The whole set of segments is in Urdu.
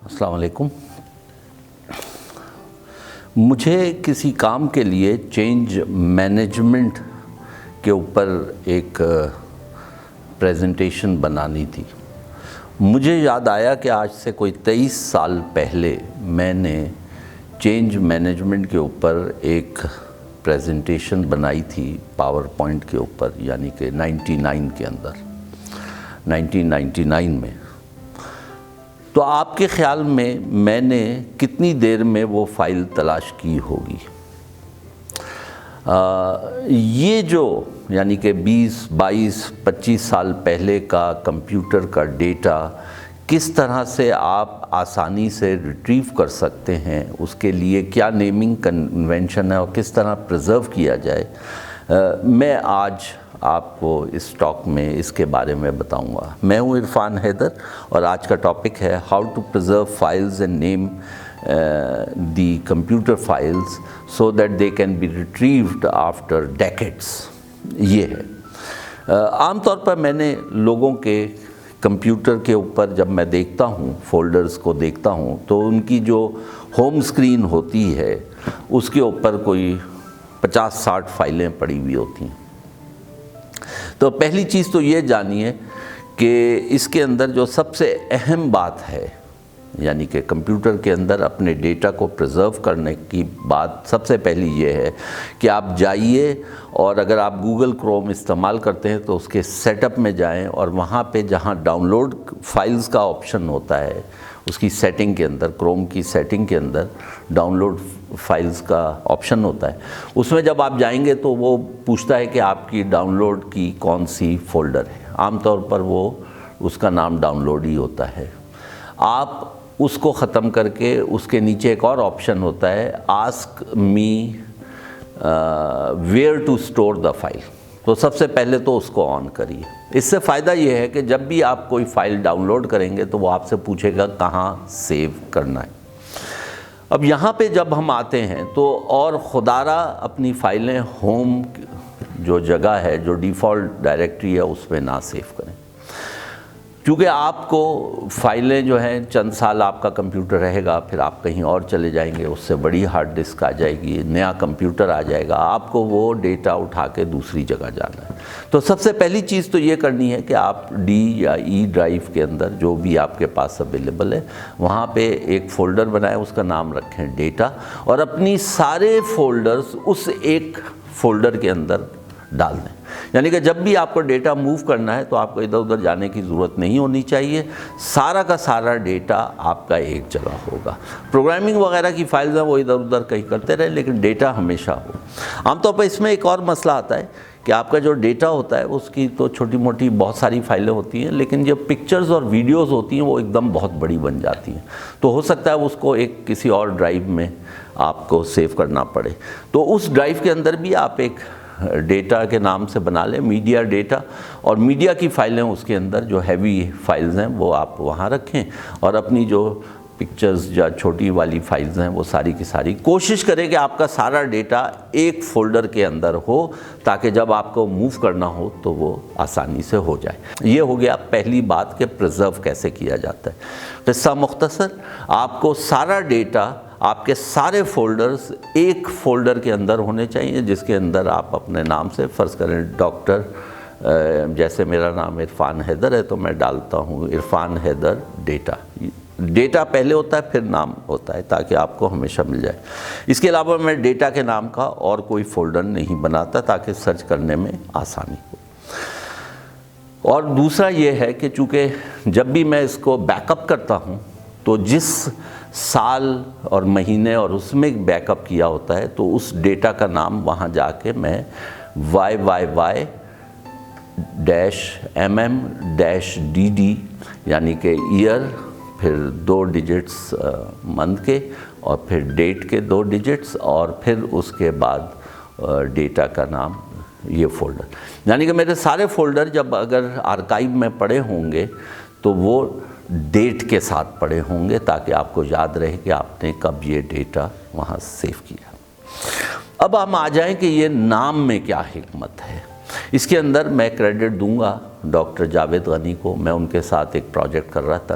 السلام علیکم. مجھے کسی کام کے لیے چینج مینجمنٹ کے اوپر ایک پریزنٹیشن بنانی تھی. مجھے یاد آیا کہ آج سے کوئی 23 سال پہلے میں نے چینج مینجمنٹ کے اوپر ایک پریزنٹیشن بنائی تھی پاور پوائنٹ کے اوپر، یعنی کہ 99 کے اندر، 1999 میں. تو آپ کے خیال میں نے کتنی دیر میں وہ فائل تلاش کی ہوگی؟ یہ جو یعنی کہ 20، 22، 25 سال پہلے کا کمپیوٹر کا ڈیٹا کس طرح سے آپ آسانی سے ریٹریو کر سکتے ہیں، اس کے لیے کیا نیمنگ کنونشن ہے اور کس طرح پریزرو کیا جائے، میں آج آپ کو اس ٹاک میں اس کے بارے میں بتاؤں گا. میں ہوں عرفان حیدر اور آج کا ٹاپک ہے how to preserve files and name the computer files so that they can be retrieved after decades. یہ ہے عام طور پر میں نے لوگوں کے کمپیوٹر کے اوپر جب میں دیکھتا ہوں، فولڈرز کو دیکھتا ہوں، تو ان کی جو ہوم اسکرین ہوتی ہے اس کے اوپر کوئی 50-60 فائلیں پڑی ہوئی ہوتی ہیں. تو پہلی چیز تو یہ جانیے کہ اس کے اندر جو سب سے اہم بات ہے، یعنی کہ کمپیوٹر کے اندر اپنے ڈیٹا کو پریزرو کرنے کی بات سب سے پہلی یہ ہے کہ آپ جائیے اور اگر آپ گوگل کروم استعمال کرتے ہیں تو اس کے سیٹ اپ میں جائیں اور وہاں پہ جہاں ڈاؤن لوڈ فائلز کا آپشن ہوتا ہے، اس کی سیٹنگ کے اندر، کروم کی سیٹنگ کے اندر ڈاؤن لوڈ فائلز کا آپشن ہوتا ہے. اس میں جب آپ جائیں گے تو وہ پوچھتا ہے کہ آپ کی ڈاؤن لوڈ کی کون سی فولڈر ہے. عام طور پر وہ اس کا نام ڈاؤن لوڈ ہی ہوتا ہے. آپ اس کو ختم کر کے اس کے نیچے ایک اور آپشن ہوتا ہے ask me where to store the file. تو سب سے پہلے تو اس کو آن کریے. اس سے فائدہ یہ ہے کہ جب بھی آپ کوئی فائل ڈاؤن لوڈ کریں گے تو وہ آپ سے پوچھے گا کہاں سیو کرنا ہے. اب یہاں پہ جب ہم آتے ہیں تو اور خدارہ اپنی فائلیں ہوم جو جگہ ہے، جو ڈیفالٹ ڈائریکٹری ہے، اس میں نہ سیو کریں، کیونکہ آپ کو فائلیں جو ہیں چند سال آپ کا کمپیوٹر رہے گا، پھر آپ کہیں اور چلے جائیں گے، اس سے بڑی ہارڈ ڈسک آ جائے گی، نیا کمپیوٹر آ جائے گا، آپ کو وہ ڈیٹا اٹھا کے دوسری جگہ جانا ہے. تو سب سے پہلی چیز تو یہ کرنی ہے کہ آپ ڈی یا ای ڈرائیو کے اندر جو بھی آپ کے پاس اویلیبل ہے وہاں پہ ایک فولڈر بنائیں، اس کا نام رکھیں ڈیٹا، اور اپنی سارے فولڈرز اس ایک فولڈر کے اندر ڈال دیں. یعنی کہ جب بھی آپ کو ڈیٹا موو کرنا ہے تو آپ کو ادھر ادھر جانے کی ضرورت نہیں ہونی چاہیے. سارا کا سارا ڈیٹا آپ کا ایک جگہ ہوگا. پروگرامنگ وغیرہ کی فائلز ہیں وہ ادھر ادھر کہیں کرتے رہے، لیکن ڈیٹا ہمیشہ ہو. عام طور پر اس میں ایک اور مسئلہ آتا ہے کہ آپ کا جو ڈیٹا ہوتا ہے اس کی تو چھوٹی موٹی بہت ساری فائلیں ہوتی ہیں، لیکن جو پکچرز اور ویڈیوز ہوتی ہیں وہ ایک دم بہت بڑی بن جاتی ہیں. تو ہو سکتا ہے اس کو ایک کسی اور ڈرائیو میں آپ کو سیو کرنا پڑے. تو اس ڈرائیو کے اندر بھی آپ ایک ڈیٹا کے نام سے بنا لیں، میڈیا ڈیٹا، اور میڈیا کی فائلیں اس کے اندر جو ہیوی فائلز ہیں وہ آپ وہاں رکھیں، اور اپنی جو پکچرز یا چھوٹی والی فائلز ہیں وہ ساری کی ساری کوشش کریں کہ آپ کا سارا ڈیٹا ایک فولڈر کے اندر ہو، تاکہ جب آپ کو موو کرنا ہو تو وہ آسانی سے ہو جائے. یہ ہو گیا پہلی بات کہ پریزرو کیسے کیا جاتا ہے. قصہ مختصر، آپ کو سارا ڈیٹا، آپ کے سارے فولڈرز ایک فولڈر کے اندر ہونے چاہیے، جس کے اندر آپ اپنے نام سے، فرض کریں ڈاکٹر، جیسے میرا نام عرفان حیدر ہے تو میں ڈالتا ہوں عرفان حیدر ڈیٹا. ڈیٹا پہلے ہوتا ہے پھر نام ہوتا ہے تاکہ آپ کو ہمیشہ مل جائے. اس کے علاوہ میں ڈیٹا کے نام کا اور کوئی فولڈر نہیں بناتا تاکہ سرچ کرنے میں آسانی ہو. اور دوسرا یہ ہے کہ چونکہ جب بھی میں اس کو بیک اپ کرتا ہوں تو جس سال اور مہینے اور اس میں بیک اپ کیا ہوتا ہے تو اس ڈیٹا کا نام وہاں جا کے میں YYY-MM-DD یعنی کہ ایئر، پھر 2 ڈیجٹس منتھ کے، اور پھر ڈیٹ کے 2 ڈیجٹس، اور پھر اس کے بعد ڈیٹا کا نام، یہ فولڈر. یعنی کہ میرے سارے فولڈر جب اگر آرکائیو میں پڑے ہوں گے تو وہ ڈیٹ کے ساتھ پڑے ہوں گے تاکہ آپ کو یاد رہے کہ آپ نے کب یہ ڈیٹا وہاں سیو کیا. اب ہم آ جائیں کہ یہ نام میں کیا حکمت ہے. اس کے اندر میں کریڈٹ دوں گا ڈاکٹر جاوید غنی کو. میں ان کے ساتھ ایک پروجیکٹ کر رہا تھا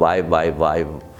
YYY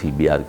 CBR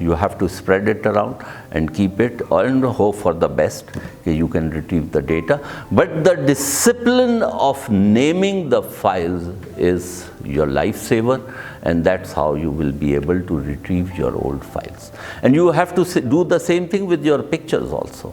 you have to spread it around and keep it and hope for the best that you can retrieve the data. But the discipline of naming the files is your lifesaver, and that's how you will be able to retrieve your old files. And you have to do the same thing with your pictures also,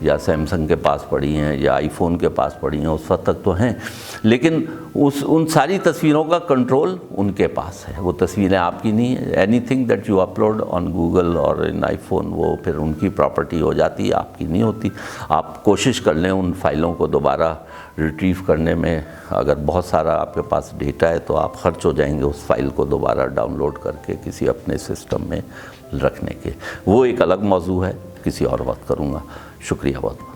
یا سیمسنگ کے پاس پڑی ہیں یا آئی فون کے پاس پڑی ہیں، اس وقت تک تو ہیں، لیکن ان ساری تصویروں کا کنٹرول ان کے پاس ہے، وہ تصویریں آپ کی نہیں ہیں. Any thing that you upload on Google اور ان آئی فون وہ پھر ان کی پراپرٹی ہو جاتی ہے، آپ کی نہیں ہوتی. آپ کوشش کر لیں ان فائلوں کو دوبارہ ریٹریو کرنے میں. اگر بہت سارا آپ کے پاس ڈیٹا ہے تو آپ خرچ ہو جائیں گے اس فائل کو دوبارہ ڈاؤن لوڈ کر کے کسی اپنے سسٹم میں رکھنے کے. وہ ایک الگ موضوع ہے، کسی اور وقت کروں گا. شکریہ بہت.